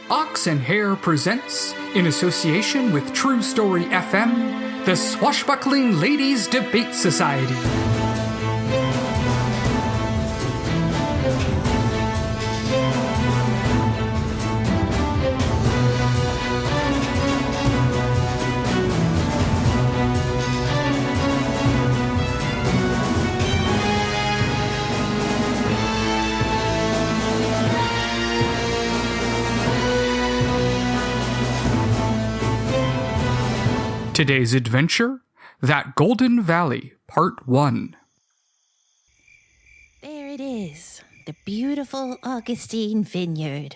Ox Hare presents, in association with True Story FM, the Swashbuckling Ladies Debate Society. Today's adventure, That Golden Valley, Part 1. There it is, the beautiful Augustine vineyard.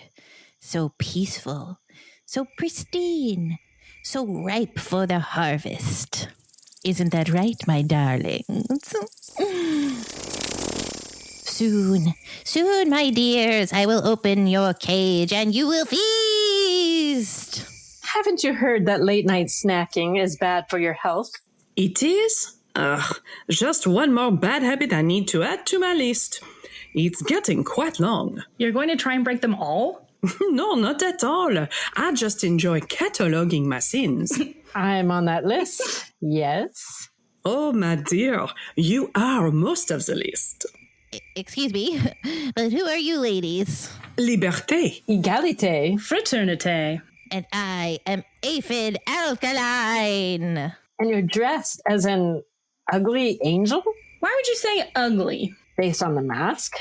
So peaceful, so pristine, so ripe for the harvest. Isn't that right, my darlings? Soon, my dears, I will open your cage and you will feast. Haven't you heard that late-night snacking is bad for your health? It is? Just one more bad habit I need to add to my list. It's getting quite long. You're going to try and break them all? No, not at all. I just enjoy cataloging my sins. I'm on that list. Yes. Oh, my dear, you are most of the list. Excuse me, but who are you ladies? Liberté. Égalité. Fraternité. And I am Aphid Alkaline. And you're dressed as an ugly angel? Why would you say ugly? Based on the mask.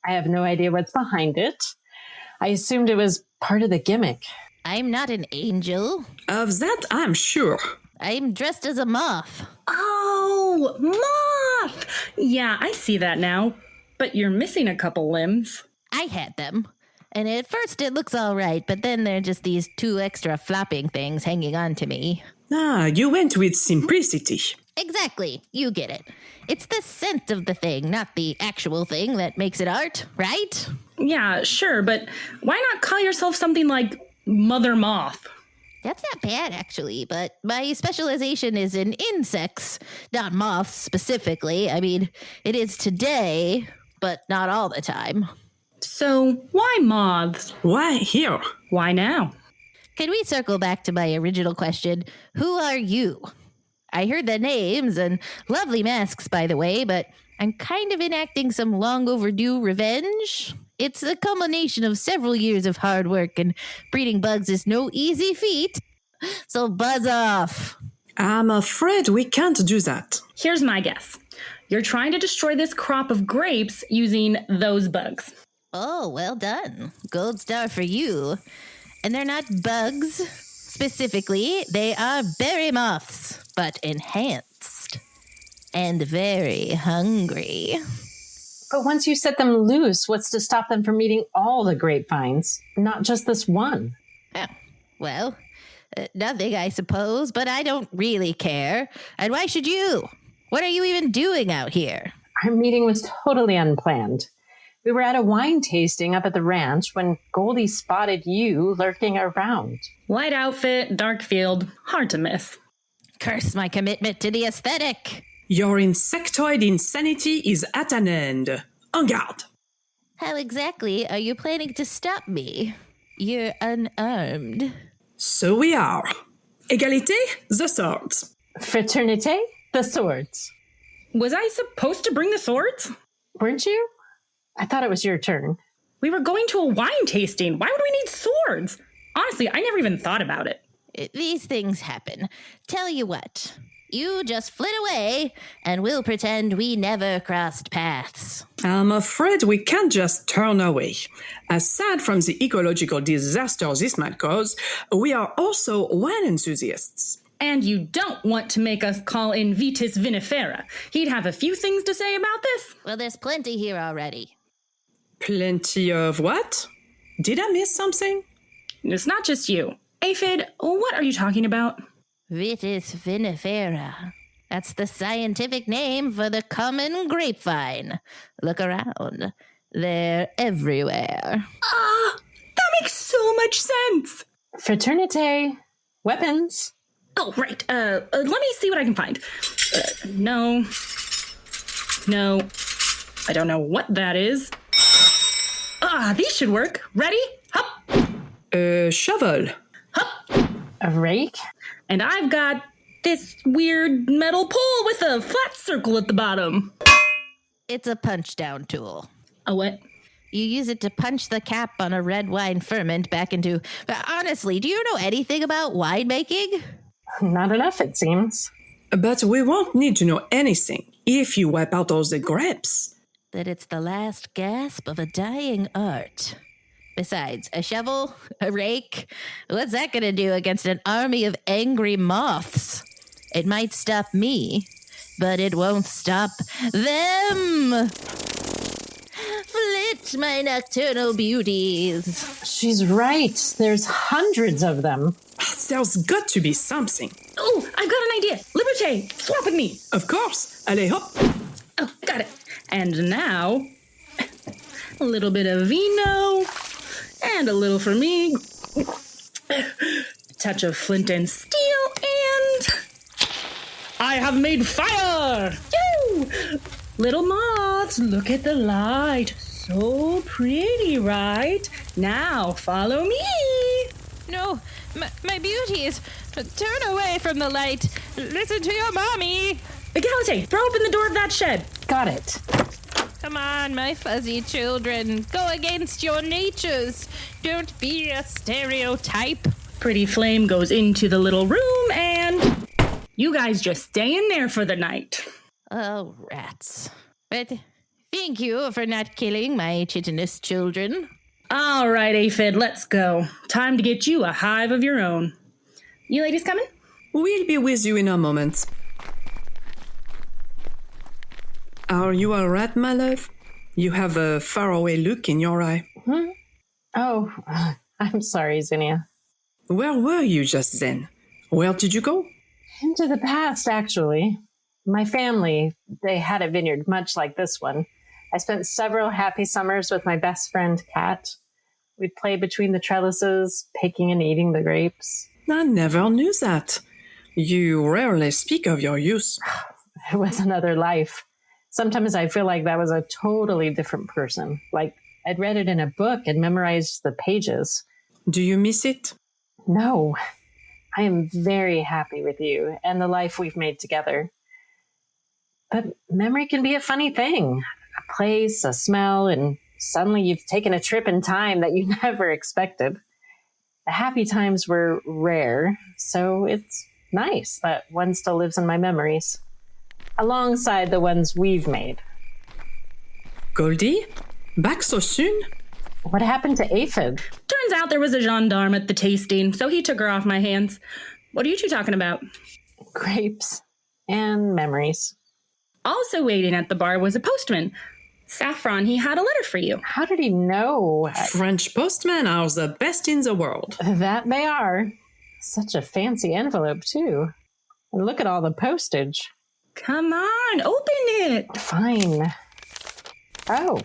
I have no idea what's behind it. I assumed it was part of the gimmick. I'm not an angel. Of that, I'm sure. I'm dressed as a moth. Oh, moth! Yeah, I see that now. But you're missing a couple limbs. I had them. And at first it looks all right, but then there are just these two extra flopping things hanging on to me. You went with simplicity. Exactly. You get it. It's the scent of the thing, not the actual thing that makes it art, right? Yeah, sure, but why not call yourself something like Mother Moth? That's not bad, actually, but my specialization is in insects, not moths specifically. I mean, it is today, but not all the time. So, why moths? Why here? Why now? Can we circle back to my original question? Who are you? I heard the names and lovely masks, by the way, but I'm kind of enacting some long overdue revenge. It's a culmination of several years of hard work, and breeding bugs is no easy feat. So buzz off. I'm afraid we can't do that. Here's my guess. You're trying to destroy this crop of grapes using those bugs. Oh, well done. Gold star for you. And they're not bugs, specifically. They are berry moths, but enhanced. And very hungry. But once you set them loose, what's to stop them from eating all the grapevines, not just this one? Oh, well, nothing, I suppose, but I don't really care. And why should you? What are you even doing out here? Our meeting was totally unplanned. We were at a wine tasting up at the ranch when Goldie spotted you lurking around. Light outfit, dark field, hard to miss. Curse my commitment to the aesthetic. Your insectoid insanity is at an end. En garde. How exactly are you planning to stop me? You're unarmed. So we are. Égalité, the swords. Fraternité, the swords. Was I supposed to bring the swords? Weren't you? I thought it was your turn. We were going to a wine tasting. Why would we need swords? Honestly, I never even thought about it. These things happen. Tell you what, you just flit away, and we'll pretend we never crossed paths. I'm afraid we can't just turn away. Aside from the ecological disaster this might cause, we are also wine enthusiasts. And you don't want to make us call in Vitis Vinifera. He'd have a few things to say about this. Well, there's plenty here already. Plenty of what? Did I miss something? It's not just you. Aphid, what are you talking about? Vitis vinifera. That's the scientific name for the common grapevine. Look around. They're everywhere. That makes so much sense. Fraternité, weapons. Oh, right. Let me see what I can find. No. I don't know what that is. These should work. Ready? Hup. A shovel. A rake? And I've got this weird metal pole with a flat circle at the bottom. It's a punch-down tool. A what? You use it to punch the cap on a red wine ferment back into... Honestly, do you know anything about winemaking? Not enough, it seems. But we won't need to know anything if you wipe out all the grapes. That it's the last gasp of a dying art. Besides, a shovel, a rake, what's that gonna do against an army of angry moths? It might stop me, but it won't stop them. Flit, my nocturnal beauties. She's right. There's hundreds of them. There's got to be something. Oh, I've got an idea. Liberté, swap with me. Of course. Allez, hop. Oh, got it. And now, a little bit of vino, and a little for me. A touch of flint and steel, and I have made fire! Yoo! Little moths, look at the light. So pretty, right? Now, follow me. No, my beauties, turn away from the light. Listen to your mommy. Gallo, throw open the door of that shed. Got it. Come on, my fuzzy children. Go against your natures. Don't be a stereotype. Pretty Flame goes into the little room, and you guys just stay in there for the night. Oh, rats. But thank you for not killing my chitinous children. All right, Aphid, let's go. Time to get you a hive of your own. You ladies coming? We'll be with you in a moment. Are you all right, my love? You have a faraway look in your eye. Oh, I'm sorry, Zinnia. Where were you just then? Where did you go? Into the past, actually. My family, they had a vineyard much like this one. I spent several happy summers with my best friend, Kat. We'd play between the trellises, picking and eating the grapes. I never knew that. You rarely speak of your youth. It was another life. Sometimes I feel like that was a totally different person. Like I'd read it in a book and memorized the pages. Do you miss it? No. I am very happy with you and the life we've made together. But memory can be a funny thing. A place, a smell, and suddenly you've taken a trip in time that you never expected. The happy times were rare, so it's nice that one still lives in my memories, alongside the ones we've made. Goldie? Back so soon? What happened to Aphid? Turns out there was a gendarme at the tasting, so he took her off my hands. What are you two talking about? Grapes and memories. Also waiting at the bar was a postman. Saffron, he had a letter for you. How did he know? French postmen are the best in the world. That they are. Such a fancy envelope, too. And look at all the postage. Come on, open it. Fine. Oh.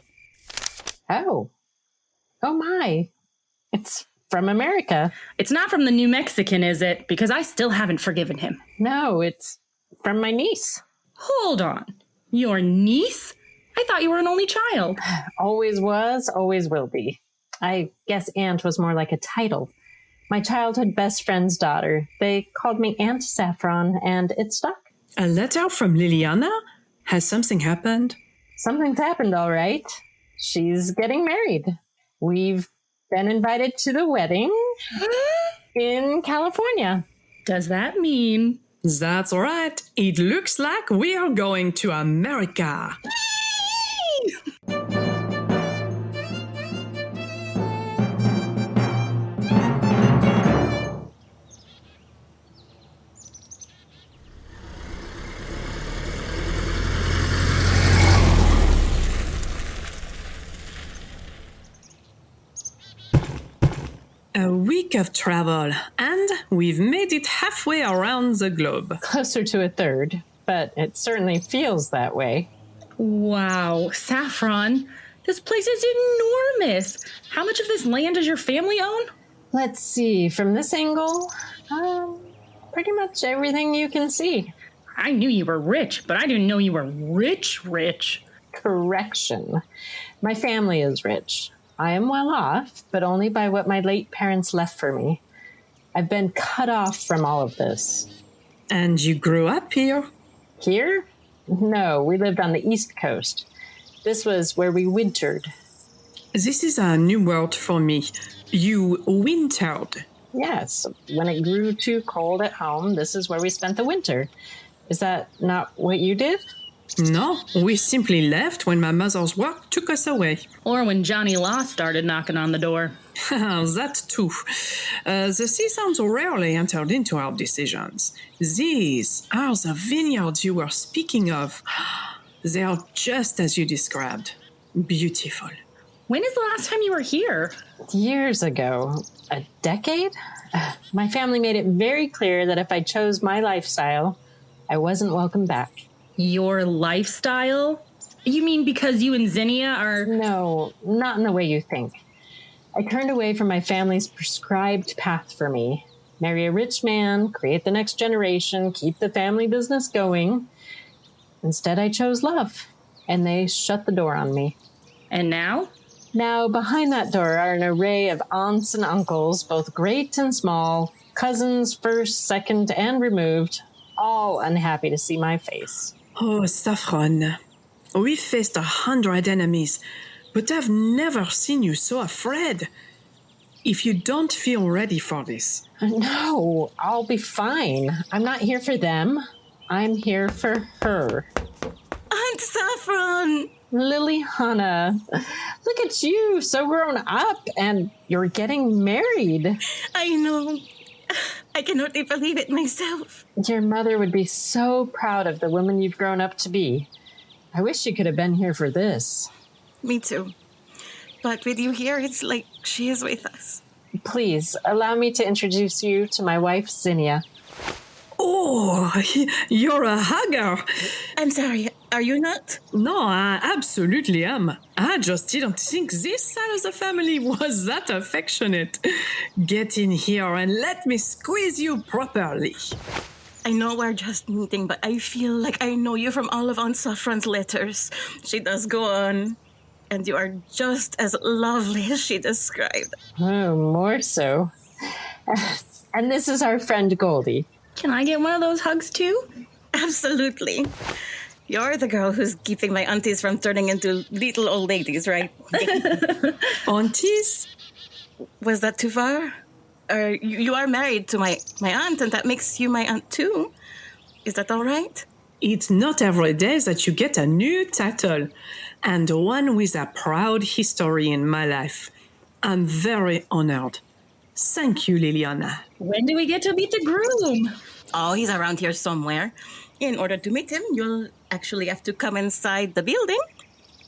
Oh my. It's from America. It's not from the New Mexican, is it? Because I still haven't forgiven him. No, it's from my niece. Hold on. Your niece? I thought you were an only child. Always was, always will be. I guess Aunt was more like a title. My childhood best friend's daughter. They called me Aunt Saffron, and it stuck. A letter from Liliana? Has something happened? Something's happened, all right. She's getting married. We've been invited to the wedding in California. Does that mean? That's right. It looks like we are going to America. A week of travel, and we've made it halfway around the globe. Closer to a third, but it certainly feels that way. Wow, Saffron, this place is enormous. How much of this land does your family own? Let's see, from this angle, pretty much everything you can see. I knew you were rich, but I didn't know you were rich. Correction. My family is rich. I am well off, but only by what my late parents left for me. I've been cut off from all of this. And you grew up here? Here? No, we lived on the East Coast. This was where we wintered. This is a new word for me. You wintered. Yes, when it grew too cold at home, this is where we spent the winter. Is that not what you did? No, we simply left when my mother's work took us away. Or when Johnny Law started knocking on the door. That too. The seasons rarely entered into our decisions. These are the vineyards you were speaking of. They are just as you described. Beautiful. When is the last time you were here? Years ago. A decade? My family made it very clear that if I chose my lifestyle, I wasn't welcome back. Your lifestyle? You mean because you and Zinnia are... No, not in the way you think. I turned away from my family's prescribed path for me. Marry a rich man, create the next generation, keep the family business going. Instead, I chose love, and they shut the door on me. And now? Now, behind that door are an array of aunts and uncles, both great and small, cousins, first, second, and removed, all unhappy to see my face. Oh, Saffron. We've faced 100 enemies, but I've never seen you so afraid. If you don't feel ready for this... No, I'll be fine. I'm not here for them. I'm here for her. Aunt Saffron! Liliana, look at you, so grown up, and you're getting married. I know. I cannot believe it myself. Your mother would be so proud of the woman you've grown up to be. I wish she could have been here for this. Me too. But with you here, it's like she is with us. Please, allow me to introduce you to my wife, Zinnia. Oh, you're a hugger. I'm sorry, are you not? No, I absolutely am. I just didn't think this side of the family was that affectionate. Get in here and let me squeeze you properly. I know we're just meeting, but I feel like I know you from all of Aunt Saffron's letters. She does go on. And you are just as lovely as she described. Oh, more so. And this is our friend Goldie. Can I get one of those hugs too? Absolutely. You're the girl who's keeping my aunties from turning into little old ladies, right? Aunties? Was that too far? You are married to my aunt, and that makes you my aunt too. Is that all right? It's not every day that you get a new title, and one with a proud history in my life. I'm very honored. Thank you, Liliana. When do we get to meet the groom? Oh, he's around here somewhere. In order to meet him, you'll actually have to come inside the building.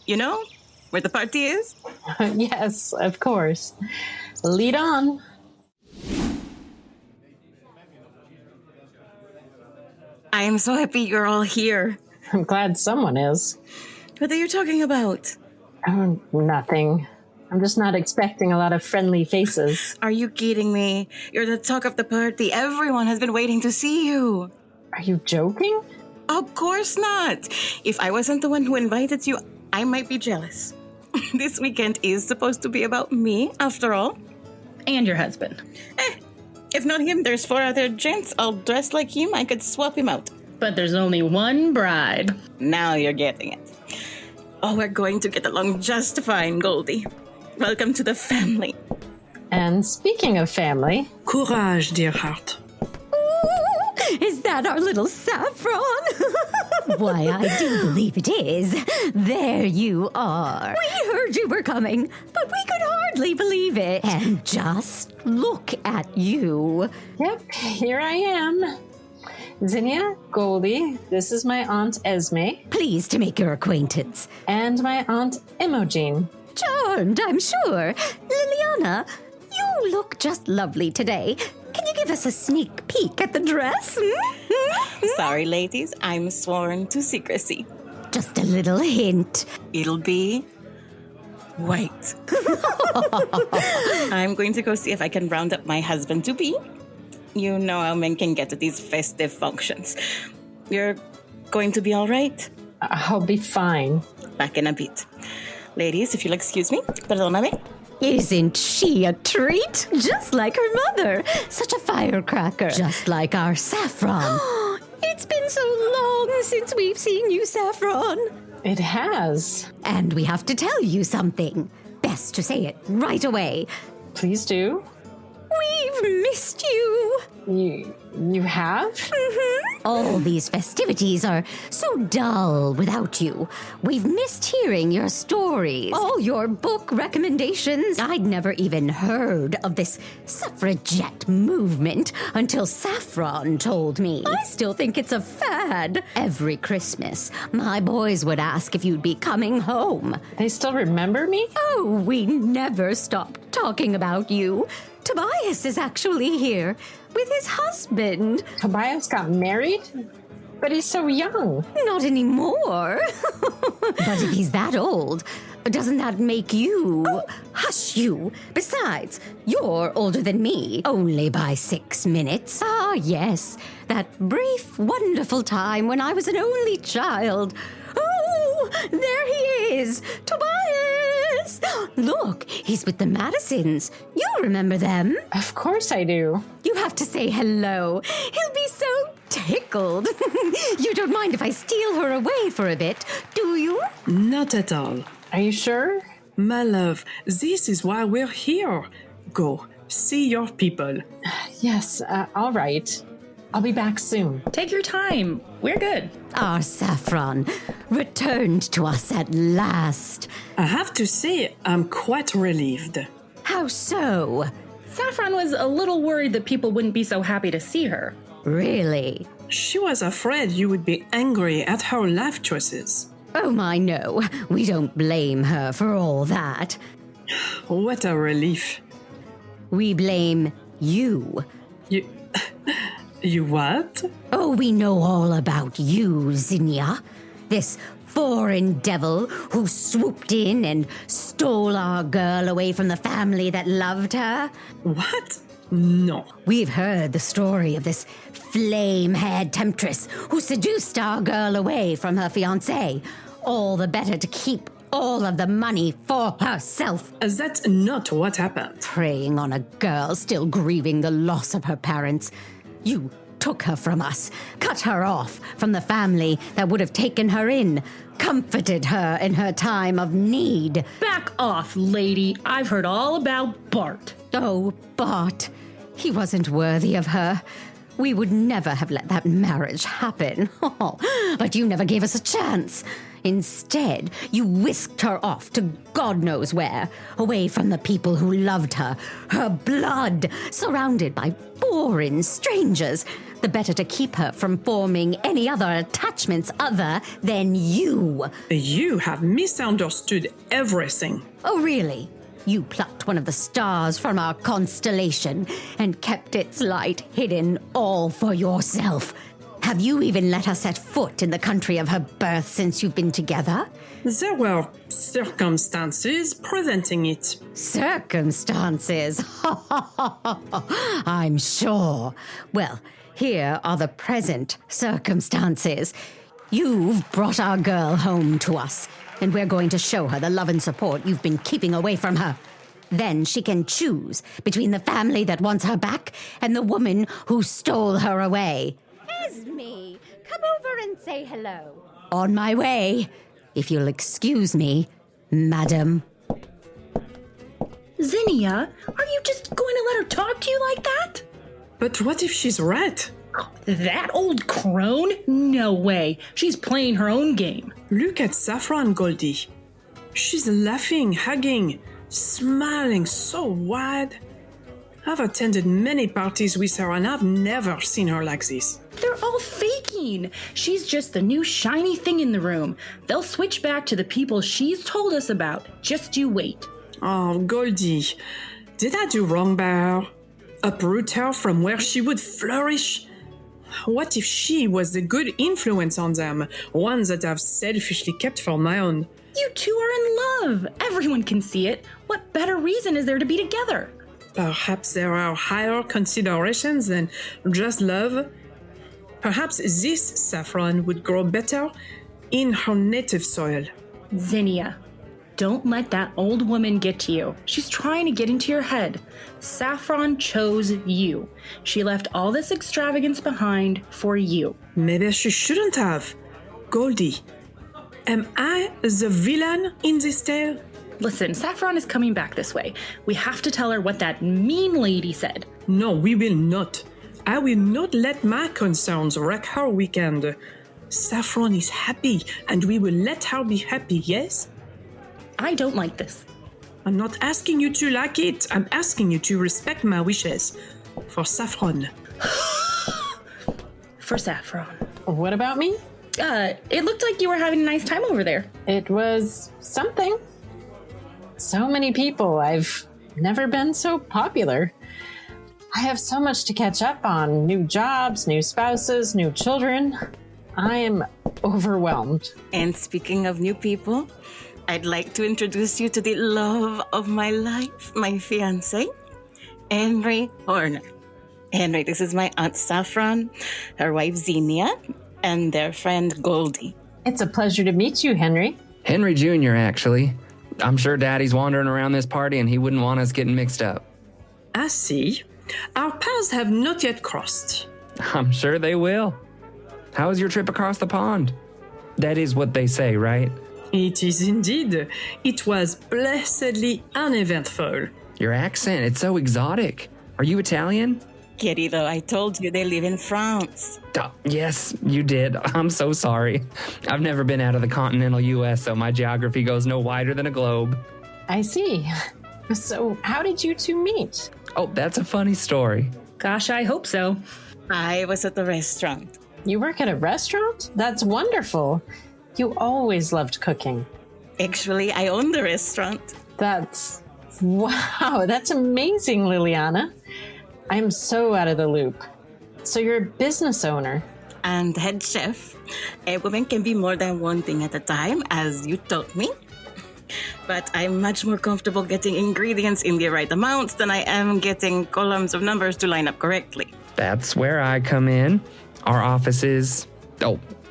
You know, where the party is? Yes, of course. Lead on. I am so happy you're all here. I'm glad someone is. What are you talking about? Oh, nothing. I'm just not expecting a lot of friendly faces. Are you kidding me? You're the talk of the party. Everyone has been waiting to see you. Are you joking? Of course not. If I wasn't the one who invited you, I might be jealous. This weekend is supposed to be about me, after all. And your husband. If not him, there's 4 other gents all dressed like him. I could swap him out. But there's only one bride. Now you're getting it. Oh, we're going to get along just fine, Goldie. Welcome to the family. And speaking of family... Courage, dear heart. Is that our little Saffron? Why, I do believe it is. There you are. We heard you were coming, but we could hardly believe it. And just look at you. Yep, here I am. Zinnia, Goldie, this is my Aunt Esme. Pleased to make your acquaintance. And my Aunt Imogen. Charmed, I'm sure. Liliana, you look just lovely today. Can you give us a sneak peek at the dress? Sorry, ladies, I'm sworn to secrecy. Just a little hint. It'll be white. I'm going to go see if I can round up my husband-to-be. You know how men can get at these festive functions. You're going to be all right? I'll be fine. Back in a bit. Ladies, if you'll excuse me. Perdóname. Isn't she a treat? Just like her mother. Such a firecracker. Just like our Saffron. It's been so long since we've seen you, Saffron. It has. And we have to tell you something. Best to say it right away. Please do. We've missed you. You have? All these festivities are so dull without you. We've missed hearing your stories, all your book recommendations. I'd never even heard of this suffragette movement until Saffron told me. I still think it's a fad. Every Christmas, my boys would ask if you'd be coming home. They still remember me? Oh, we never stop talking about you. Tobias is actually here with his husband. Tobias got married? But he's so young. Not anymore. But if he's that old, doesn't that make you... Oh, hush you. Besides, you're older than me, only by 6 minutes. Ah, yes, that brief, wonderful time when I was an only child. Oh, there he is, Tobias. Look, he's with the Madisons. You remember them. Of course I do. You have to say hello. He'll be so tickled. You don't mind if I steal her away for a bit, do you? Not at all. Are you sure? My love, this is why we're here. Go, see your people. Yes, all right. I'll be back soon. Take your time. We're good. Our Saffron returned to us at last. I have to say, I'm quite relieved. How so? Saffron was a little worried that people wouldn't be so happy to see her. Really? She was afraid you would be angry at her life choices. Oh, my, no. We don't blame her for all that. What a relief. We blame you. You what? Oh, we know all about you, Zinnia. This foreign devil who swooped in and stole our girl away from the family that loved her. What? No. We've heard the story of this flame-haired temptress who seduced our girl away from her fiancé, all the better to keep all of the money for herself. That's not what happened. Preying on a girl still grieving the loss of her parents. You took her from us, cut her off from the family that would have taken her in, comforted her in her time of need. Back off, lady. I've heard all about Bart. Oh, Bart. He wasn't worthy of her. We would never have let that marriage happen. But you never gave us a chance. Instead, you whisked her off to God knows where, away from the people who loved her, her blood, surrounded by foreign strangers, the better to keep her from forming any other attachments other than you. You have misunderstood everything. Oh, really? You plucked one of the stars from our constellation and kept its light hidden all for yourself. Have you even let her set foot in the country of her birth since you've been together? There were circumstances preventing it. Circumstances? I'm sure. Well, here are the present circumstances. You've brought our girl home to us, and we're going to show her the love and support you've been keeping away from her. Then she can choose between the family that wants her back and the woman who stole her away. Esme, come over and say hello. On my way, if you'll excuse me, madam. Zinnia, are you just going to let her talk to you like that? But what if she's right? That old crone? No way. She's playing her own game. Look at Saffron, Goldie. She's laughing, hugging, smiling so wide. I've attended many parties with her and I've never seen her like this. They're all faking. She's just the new shiny thing in the room. They'll switch back to the people she's told us about. Just you wait. Oh, Goldie, did I do wrong by her? Uproot her from where she would flourish? What if she was the good influence on them, one that I've selfishly kept for my own? You two are in love. Everyone can see it. What better reason is there to be together? Perhaps there are higher considerations than just love. Perhaps this Saffron would grow better in her native soil. Zinnia, Don't let that old woman get to you. She's trying to get into your head. Saffron chose you. She left all this extravagance behind for you. Maybe she shouldn't have. Goldie, am I the villain in this tale? Listen, Saffron is coming back this way. We have to tell her what that mean lady said. No, we will not. I will not let my concerns wreck her weekend. Saffron is happy, and we will let her be happy, yes? I don't like this. I'm not asking you to like it. I'm asking you to respect my wishes. For Saffron. For Saffron. What about me? It looked like you were having a nice time over there. It was something. So many people. I've never been so popular. I have so much to catch up on. New jobs, new spouses, new children. I am overwhelmed. And speaking of new people, I'd like to introduce you to the love of my life, my fiancé, Henry Horner. Henry, this is my Aunt Saffron, her wife Zinnia, and their friend Goldie. It's a pleasure to meet you, Henry. Henry Jr., actually. I'm sure Daddy's wandering around this party and he wouldn't want us getting mixed up. I see. Our paths have not yet crossed. I'm sure they will. How was your trip across the pond? That is what they say, right? It is indeed. It was blessedly uneventful. Your accent, it's so exotic. Are you Italian? Querido, I told you they live in France. Oh, yes, you did. I'm so sorry. I've never been out of the continental U.S., so my geography goes no wider than a globe. I see. So, how did you two meet? Oh, that's a funny story. Gosh, I hope so. I was at the restaurant. You work at a restaurant? That's wonderful. You always loved cooking. Actually, I own the restaurant. Wow, that's amazing, Liliana. I'm so out of the loop. So you're a business owner. And head chef. A woman can be more than one thing at a time, as you taught me. But I'm much more comfortable getting ingredients in the right amount than I am getting columns of numbers to line up correctly. That's where I come in. Our office is...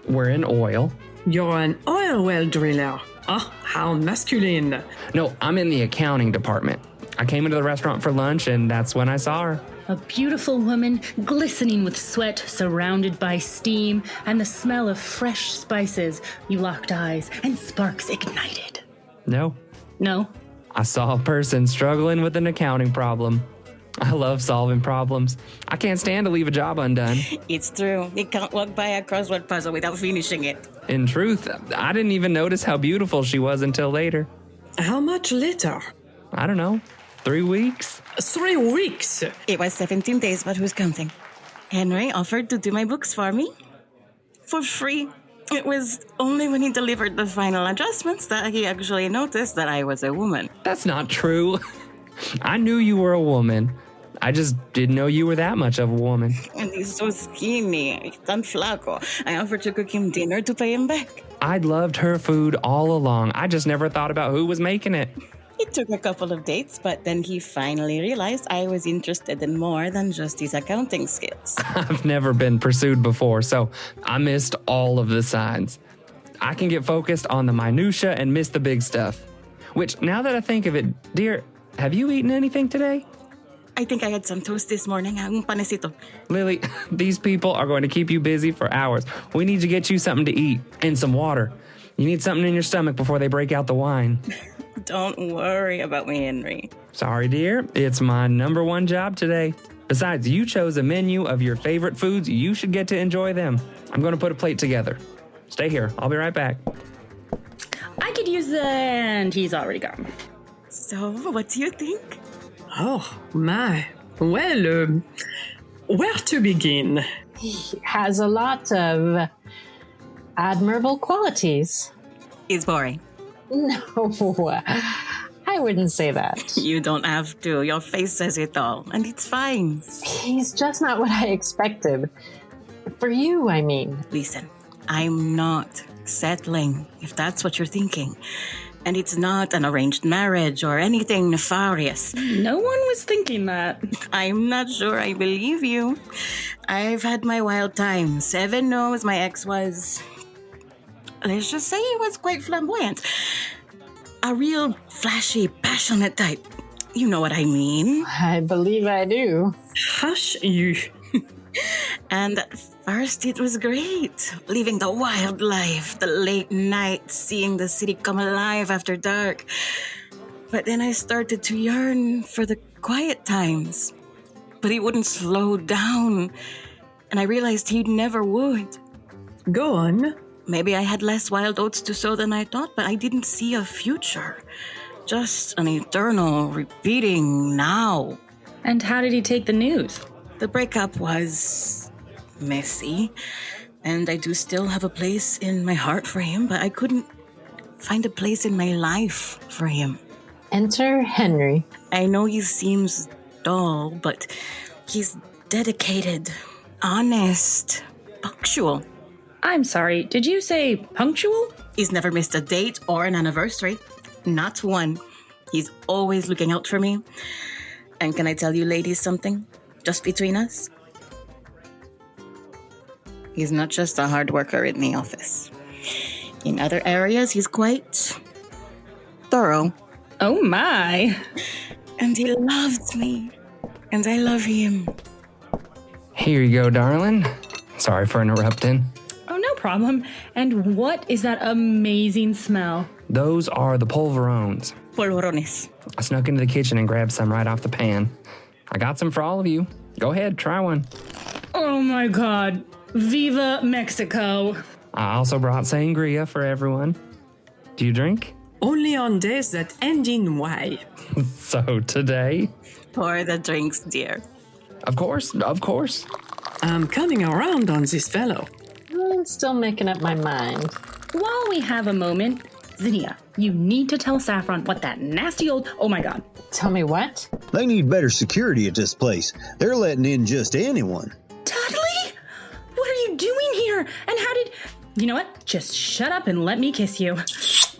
we're in oil. You're an oil well driller. Oh, how masculine. No, I'm in the accounting department. I came into the restaurant for lunch, and that's when I saw her. A beautiful woman, glistening with sweat, surrounded by steam, and the smell of fresh spices. You locked eyes, and sparks ignited. No. I saw a person struggling with an accounting problem. I love solving problems. I can't stand to leave a job undone. It's true. You can't walk by a crossword puzzle without finishing it. In truth, I didn't even notice how beautiful she was until later. How much later? I don't know. 3 weeks? 3 weeks? It was 17 days, but who's counting? Henry offered to do my books for me. For free. It was only when he delivered the final adjustments that he actually noticed that I was a woman. That's not true. I knew you were a woman. I just didn't know you were that much of a woman. And he's so skinny. He's tan flaco. I offered to cook him dinner to pay him back. I'd loved her food all along. I just never thought about who was making it. It took a couple of dates, but then he finally realized I was interested in more than just his accounting skills. I've never been pursued before, so I missed all of the signs. I can get focused on the minutia and miss the big stuff. Which, now that I think of it, dear, have you eaten anything today? I think I had some toast this morning, un panecito. Lily, these people are going to keep you busy for hours. We need to get you something to eat and some water. You need something in your stomach before they break out the wine. Don't worry about me, Henry. Sorry, dear. It's my number one job today. Besides, you chose a menu of your favorite foods. You should get to enjoy them. I'm going to put a plate together. Stay here. I'll be right back. I could use the... And he's already gone. So, what do you think? Oh, my. Well, where to begin? He has a lot of admirable qualities. He's boring. No, I wouldn't say that. You don't have to. Your face says it all, and it's fine. He's just not what I expected. For you, I mean. Listen, I'm not settling, if that's what you're thinking. And it's not an arranged marriage or anything nefarious. No one was thinking that. I'm not sure I believe you. I've had my wild times. Heaven knows my ex was... Let's just say he was quite flamboyant. A real flashy, passionate type. You know what I mean. I believe I do. Hush you. And at first it was great. Living the wild life, the late nights, seeing the city come alive after dark. But then I started to yearn for the quiet times. But he wouldn't slow down. And I realized he never would. Go on. Maybe I had less wild oats to sow than I thought, but I didn't see a future. Just an eternal repeating now. And how did he take the news? The breakup was messy, and I do still have a place in my heart for him, but I couldn't find a place in my life for him. Enter Henry. I know he seems dull, but he's dedicated, honest, punctual. I'm sorry, did you say punctual? He's never missed a date or an anniversary. Not one. He's always looking out for me. And can I tell you ladies something? Just between us? He's not just a hard worker in the office. In other areas, he's quite thorough. Oh my. And he loves me. And I love him. Here you go, darling. Sorry for interrupting. Oh, no problem. And what is that amazing smell? Those are the polverones. Polvorones. I snuck into the kitchen and grabbed some right off the pan. I got some for all of you. Go ahead, try one. Oh my God. Viva Mexico. I also brought sangria for everyone. Do you drink? Only on days that end in Y. So today? Pour the drinks, dear. Of course. I'm coming around on this fellow. I'm still making up my mind. While we have a moment, Zinnia, you need to tell Saffron what that nasty old... Oh my God. Tell me what? They need better security at this place. They're letting in just anyone. Dudley? What are you doing here? And how did... You know what? Just shut up and let me kiss you.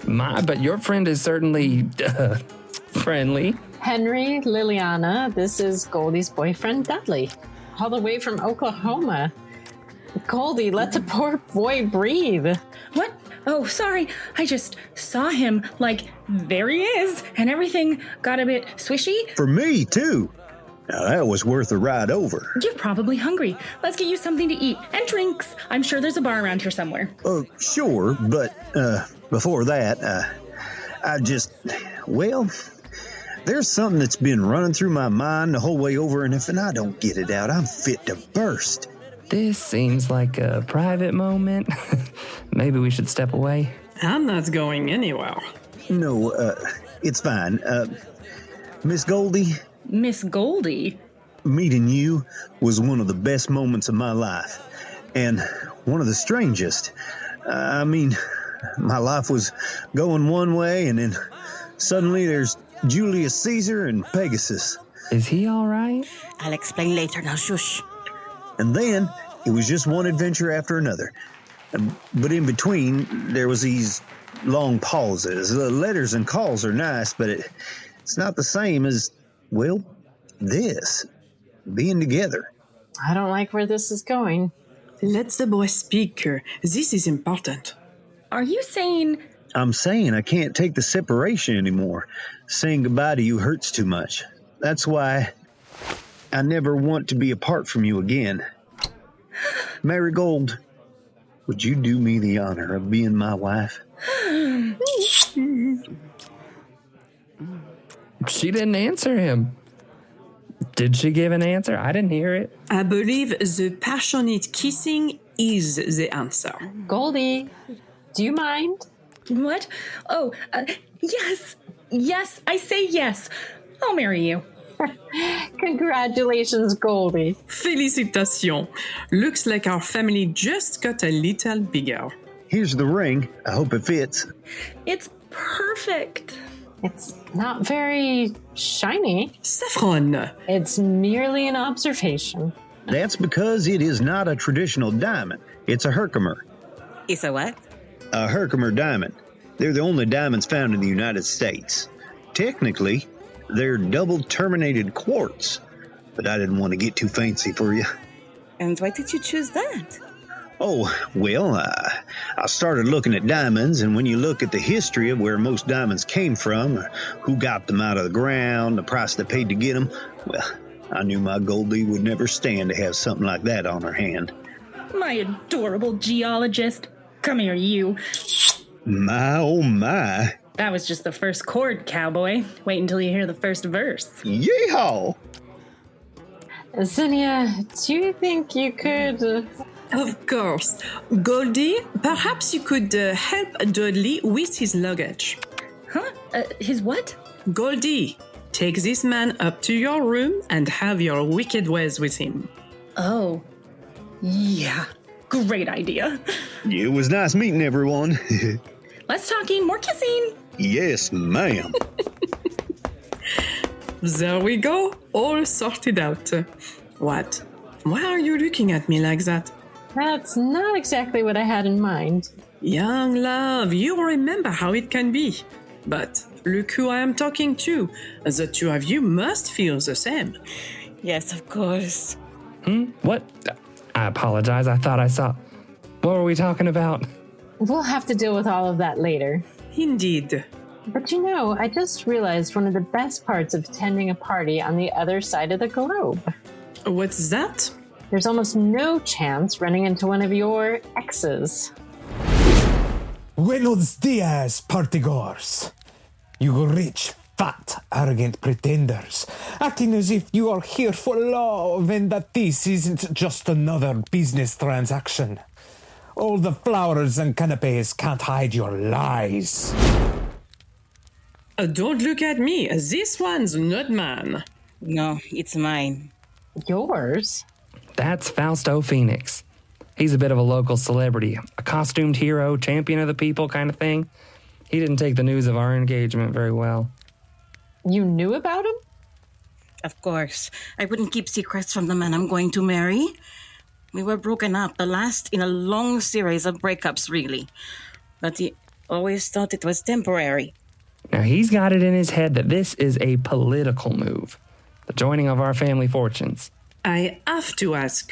But your friend is certainly, friendly. Henry, Liliana, this is Goldie's boyfriend, Dudley. All the way from Oklahoma. Goldie, let the poor boy breathe. What? Oh, sorry. I just saw him, there he is, and everything got a bit swishy. For me, too. Now, that was worth a ride over. You're probably hungry. Let's get you something to eat and drinks. I'm sure there's a bar around here somewhere. Sure, but, before that, there's something that's been running through my mind the whole way over, and if I don't get it out, I'm fit to burst. This seems like a private moment. Maybe we should step away. I'm not going anywhere. No, it's fine. Miss Goldie? Miss Goldie? Meeting you was one of the best moments of my life, and one of the strangest. My life was going one way, and then suddenly there's Julius Caesar and Pegasus. Is he all right? I'll explain later. Now, shush. And then it was just one adventure after another. But in between, there was these long pauses. The letters and calls are nice, but it's not the same as, this. Being together. I don't like where this is going. Let the boy speak. This is important. Are you saying... I'm saying I can't take the separation anymore. Saying goodbye to you hurts too much. That's why I never want to be apart from you again. Marigold, would you do me the honor of being my wife? She didn't answer him. Did she give an answer? I didn't hear it. I believe the passionate kissing is the answer. Goldie, do you mind? What? Oh, yes. Yes, I say yes. I'll marry you. Congratulations, Goldie. Félicitations. Looks like our family just got a little bigger. Here's the ring. I hope it fits. It's perfect. It's not very shiny. Saffron. It's merely an observation. That's because it is not a traditional diamond. It's a Herkimer. It's a what? A Herkimer diamond. They're the only diamonds found in the United States. Technically, they're double terminated quartz, but I didn't want to get too fancy for you. And why did you choose that? Oh, well, I started looking at diamonds, and when you look at the history of where most diamonds came from, or who got them out of the ground, the price they paid to get them, well, I knew my Goldie would never stand to have something like that on her hand. My adorable geologist. Come here, you. My, oh my. That was just the first chord, cowboy. Wait until you hear the first verse. Yeehaw! Zinnia, do you think you could... Of course. Goldie, perhaps you could help Dudley with his luggage. Huh? His what? Goldie, take this man up to your room and have your wicked ways with him. Oh. Yeah. Great idea. It was nice meeting everyone. Less talking, more kissing. Yes, ma'am. There we go. All sorted out. What? Why are you looking at me like that? That's not exactly what I had in mind. Young love, you remember how it can be. But look who I am talking to. The two of you must feel the same. Yes, of course. What? I apologize. I thought I saw... What were we talking about? We'll have to deal with all of that later. Indeed. But you know, I just realized one of the best parts of attending a party on the other side of the globe. What's that? There's almost no chance running into one of your exes. Buenos dias, partygoers. You rich, fat, arrogant pretenders, acting as if you are here for love and that this isn't just another business transaction. All the flowers and canapes can't hide your lies. Don't look at me. This one's not mine. No, it's mine. Yours? That's Fausto Phoenix. He's a bit of a local celebrity, a costumed hero, champion of the people kind of thing. He didn't take the news of our engagement very well. You knew about him? Of course. I wouldn't keep secrets from the man I'm going to marry. We were broken up, the last in a long series of breakups, really. But he always thought it was temporary. Now, he's got it in his head that this is a political move, the joining of our family fortunes. I have to ask,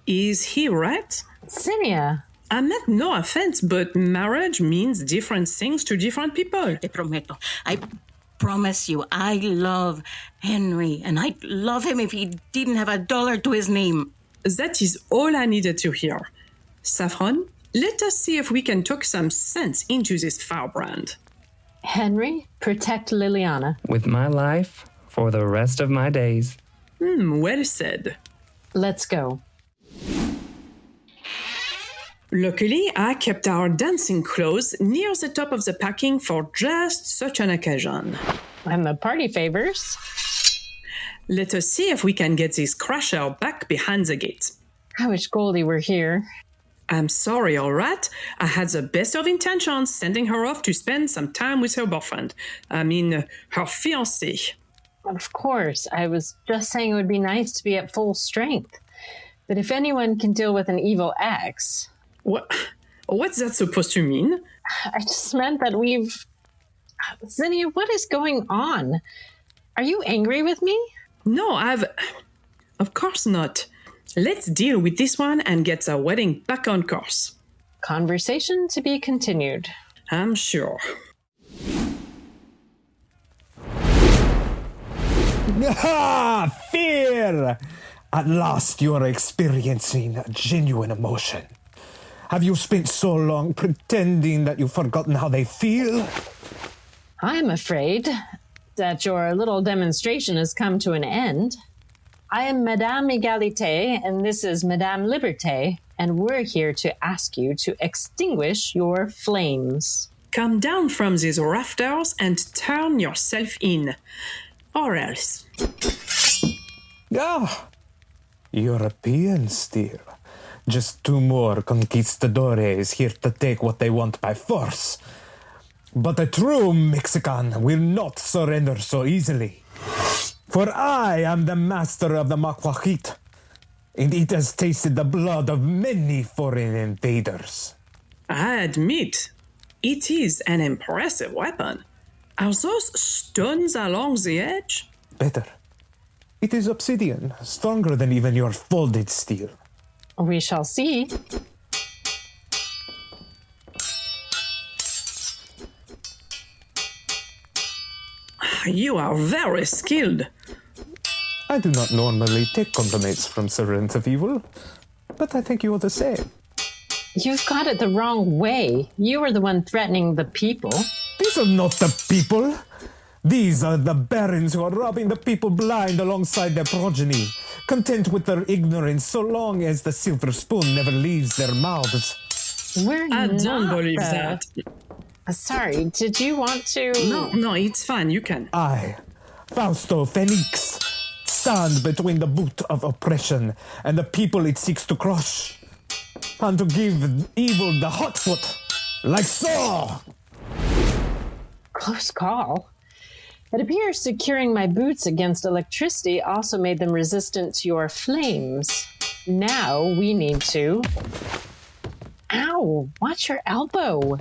is he right? Zinnia. I meant no offense, but marriage means different things to different people. Te prometo. I promise you, I love Henry, and I'd love him if he didn't have $1 to his name. That is all I needed to hear. Saffron, let us see if we can talk some sense into this firebrand. Henry, protect Liliana. With my life for the rest of my days. Well said. Let's go. Luckily, I kept our dancing clothes near the top of the packing for just such an occasion. And the party favors. Let us see if we can get this crasher back behind the gate. I wish Goldie were here. I'm sorry, all right? I had the best of intentions sending her off to spend some time with her boyfriend. I mean, her fiancé. Of course, I was just saying it would be nice to be at full strength. But if anyone can deal with an evil ex... What's that supposed to mean? I just meant that we've... Zinnia, what is going on? Are you angry with me? No, Of course not. Let's deal with this one and get the wedding back on course. Conversation to be continued. I'm sure. Ah, fear! At last you are experiencing genuine emotion. Have you spent so long pretending that you've forgotten how they feel? I'm afraid that your little demonstration has come to an end. I am Madame Egalité, and this is Madame Liberté, and we're here to ask you to extinguish your flames. Come down from these rafters and turn yourself in. Or else. Ah, European still. Just 2 more conquistadores here to take what they want by force. But a true Mexican will not surrender so easily. For I am the master of the Macleod, and it has tasted the blood of many foreign invaders. I admit, it is an impressive weapon. Are those stones along the edge? Better. It is obsidian, stronger than even your folded steel. We shall see. You are very skilled. I do not normally take compliments from servants of evil, but I think you are the same. You've got it the wrong way. You are the one threatening the people. These are not the people. These are the barons who are robbing the people blind alongside their progeny, content with their ignorance so long as the silver spoon never leaves their mouths. I don't believe that. Sorry, did you want to... No, it's fine, you can. I, Fausto Phoenix, stand between the boot of oppression and the people it seeks to crush, and to give evil the hot foot, like so! Close call. It appears securing my boots against electricity also made them resistant to your flames. Now we need to... Ow! Watch your elbow!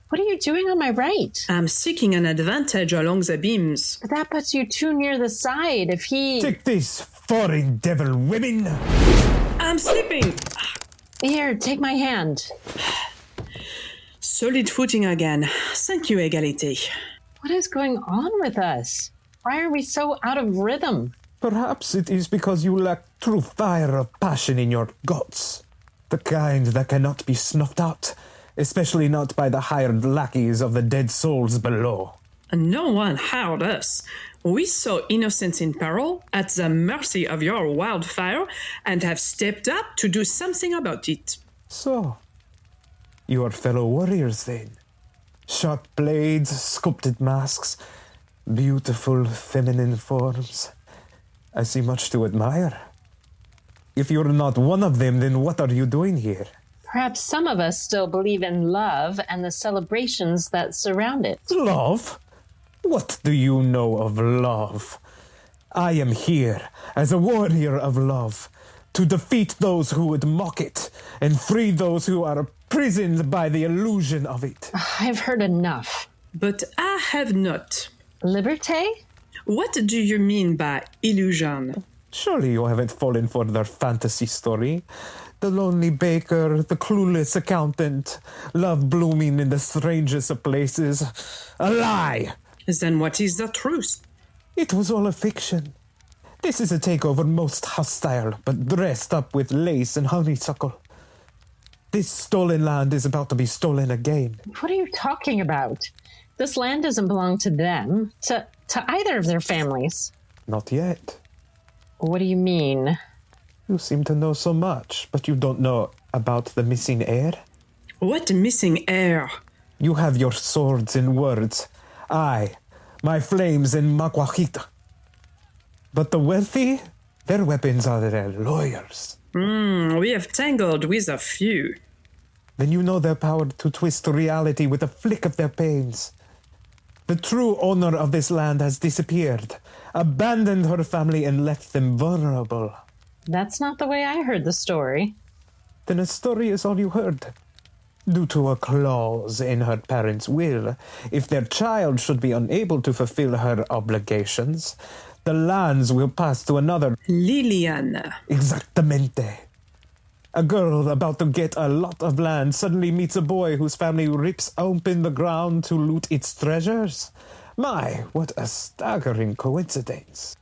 What are you doing on my right? I'm seeking an advantage along the beams. But that puts you too near the side. If he... Take this, foreign devil women! I'm slipping! Here, take my hand. Solid footing again. Thank you, Égalité. What is going on with us? Why are we so out of rhythm? Perhaps it is because you lack true fire of passion in your guts. The kind that cannot be snuffed out, especially not by the hired lackeys of the dead souls below. No one hired us. We saw innocents in peril, at the mercy of your wildfire, and have stepped up to do something about it. So, you are fellow warriors then? Sharp blades, sculpted masks, beautiful feminine forms. I see much to admire. If you're not one of them, then what are you doing here? Perhaps some of us still believe in love and the celebrations that surround it. Love? What do you know of love? I am here as a warrior of love, to defeat those who would mock it and free those who are imprisoned by the illusion of it. I've heard enough. But I have not. Liberté? What do you mean by illusion? Surely you haven't fallen for their fantasy story. The lonely baker, the clueless accountant, love blooming in the strangest of places. A lie! Then what is the truth? It was all a fiction. This is a takeover most hostile, but dressed up with lace and honeysuckle. This stolen land is about to be stolen again. What are you talking about? This land doesn't belong to them, to either of their families. Not yet. What do you mean? You seem to know so much, but you don't know about the missing heir? What missing heir? You have your swords and words. I, my flames and maquajita. But the wealthy, their weapons are their lawyers. We have tangled with a few. Then you know their power to twist reality with a flick of their pains. The true owner of this land has disappeared, abandoned her family and left them vulnerable. That's not the way I heard the story. Then a story is all you heard. Due to a clause in her parents' will, if their child should be unable to fulfill her obligations, the lands will pass to another. Liliana. Exactamente. A girl about to get a lot of land suddenly meets a boy whose family rips open the ground to loot its treasures. My, what a staggering coincidence.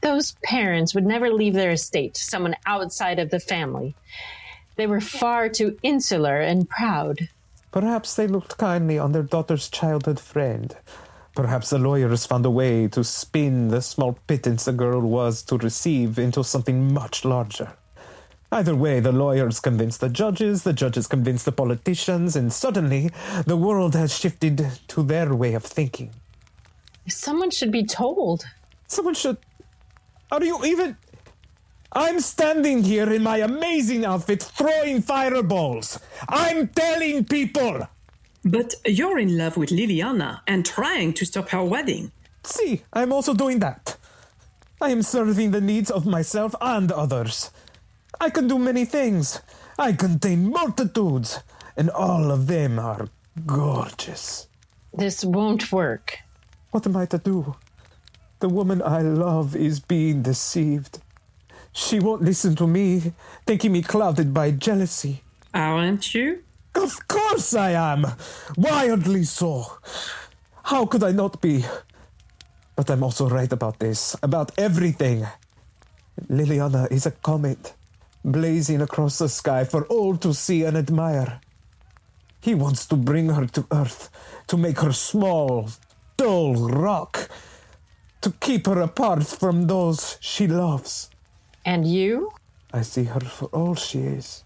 Those parents would never leave their estate to someone outside of the family. They were far too insular and proud. Perhaps they looked kindly on their daughter's childhood friend. Perhaps the lawyers found a way to spin the small pittance the girl was to receive into something much larger. Either way, the lawyers convinced the judges convinced the politicians, and suddenly the world has shifted to their way of thinking. Someone should be told. Someone should... Are you even... I'm standing here in my amazing outfit throwing fireballs. I'm telling people... But you're in love with Liliana and trying to stop her wedding. See, I'm also doing that. I am serving the needs of myself and others. I can do many things. I contain multitudes, and all of them are gorgeous. This won't work. What am I to do? The woman I love is being deceived. She won't listen to me, thinking me clouded by jealousy. Aren't you? Of course I am! Wildly so. How could I not be? But I'm also right about this, about everything. Liliana is a comet, blazing across the sky for all to see and admire. He wants to bring her to Earth, to make her small, dull rock, to keep her apart from those she loves. And you? I see her for all she is.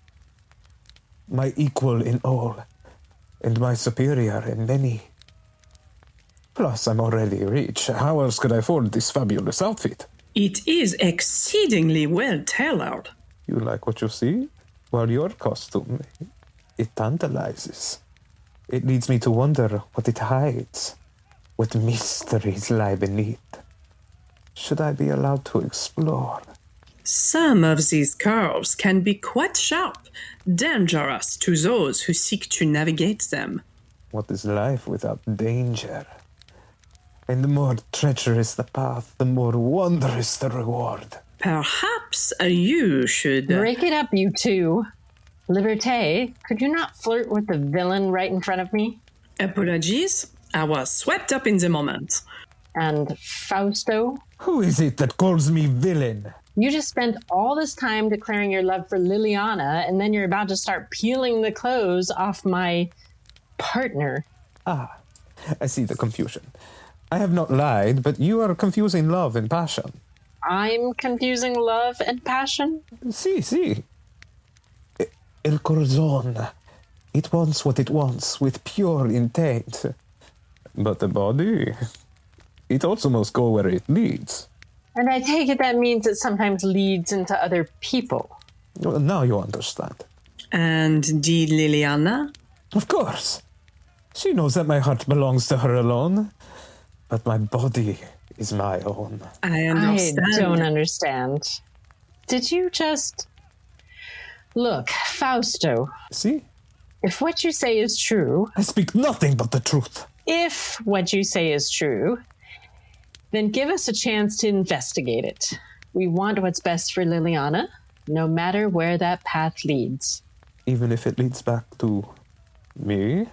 My equal in all, and my superior in many. Plus, I'm already rich. How else could I afford this fabulous outfit? It is exceedingly well tailored. You like what you see? Well, your costume, it tantalizes. It leads me to wonder what it hides, what mysteries lie beneath. Should I be allowed to explore? Some of these curves can be quite sharp, dangerous to those who seek to navigate them. What is life without danger? And the more treacherous the path, the more wondrous the reward. Perhaps you should... Break it up, you two. Liberté, could you not flirt with the villain right in front of me? Apologies, I was swept up in the moment. And Fausto? Who is it that calls me villain? You just spent all this time declaring your love for Liliana, and then you're about to start peeling the clothes off my partner. Ah, I see the confusion. I have not lied, but you are confusing love and passion. I'm confusing love and passion? Si. El corazón. It wants what it wants with pure intent. But the body, it also must go where it leads. And I take it that means it sometimes leads into other people. Well, now you understand. And did Liliana? Of course. She knows that my heart belongs to her alone. But my body is my own. I understand. I don't understand. Did you just... Look, Fausto. See? If what you say is true... I speak nothing but the truth. If what you say is true, then give us a chance to investigate it. We want what's best for Liliana, no matter where that path leads. Even if it leads back to me?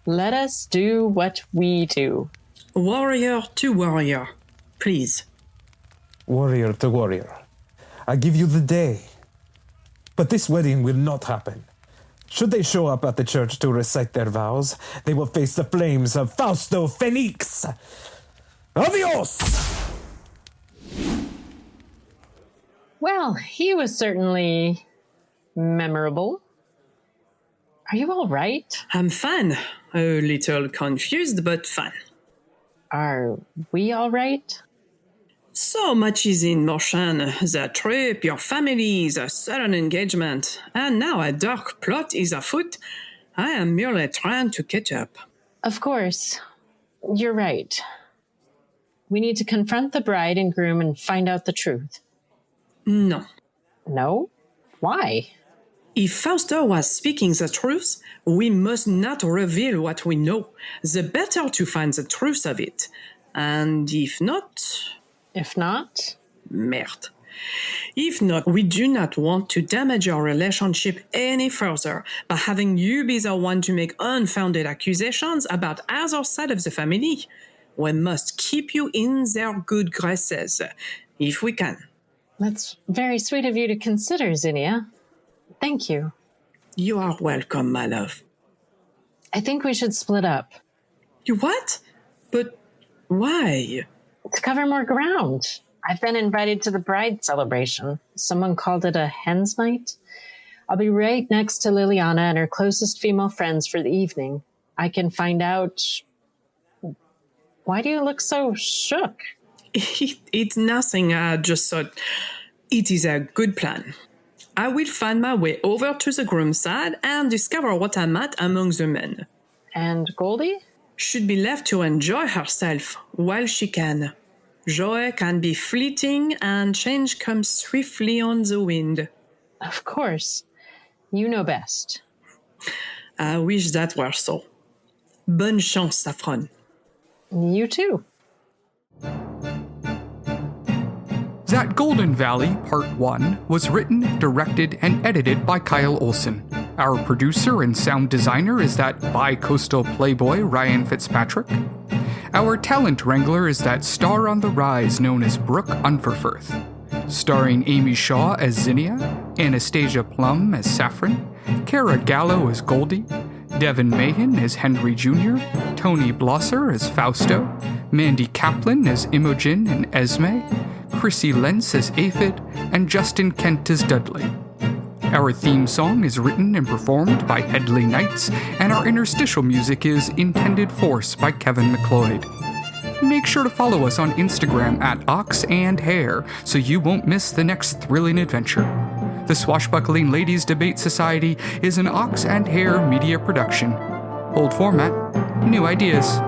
Let us do what we do. Warrior to warrior, please. Warrior to warrior. I give you the day. But this wedding will not happen. Should they show up at the church to recite their vows, they will face the flames of Fausto Phoenix. Adios! Well, he was certainly memorable. Are you all right? I'm fine. A little confused, but fine. Are we all right? So much is in motion. The trip, your family, the sudden engagement, and now a dark plot is afoot. I am merely trying to catch up. Of course. You're right. We need to confront the bride and groom and find out the truth. No. No? Why? If Fausto was speaking the truth, we must not reveal what we know. The better to find the truth of it. And if not... If not? Merde. If not, we do not want to damage our relationship any further by having you be the one to make unfounded accusations about either side of the family. We must keep you in their good graces, if we can. That's very sweet of you to consider, Zinnia. Thank you. You are welcome, my love. I think we should split up. You what? But why? To cover more ground. I've been invited to the bride celebration. Someone called it a hen's night. I'll be right next to Liliana and her closest female friends for the evening. I can find out... Why do you look so shook? It's nothing. I just thought it is a good plan. I will find my way over to the groom's side and discover what I might among the men. And Goldie? Should be left to enjoy herself while she can. Joy can be fleeting and change comes swiftly on the wind. Of course. You know best. I wish that were so. Bonne chance, Saffron. You too. That Golden Valley Part 1 was written, directed, and edited by Kyle Olson. Our producer and sound designer is that bicoastal playboy Ryan FitzPatrick. Our talent wrangler is that star on the rise known as Brooke Underveith. Starring Amy Shaw as Zinnia, Anastasia Plumb as Saffron, Gallo as Goldie, Devon Mahon as Henry Jr., Tony Blosser as Fausto, Mandy Kaplan as Imogen and Esme, Krissy Lenz as Aphid, and Justin Kent as Dudley. Our theme song is written and performed by Hedley Knights, and our interstitial music is Intended Force by Kevin Macleod. Make sure to follow us on Instagram at Ox Hare so you won't miss the next thrilling adventure. The Swashbuckling Ladies Debate Society is an Ox Hare media production. Old format, new ideas.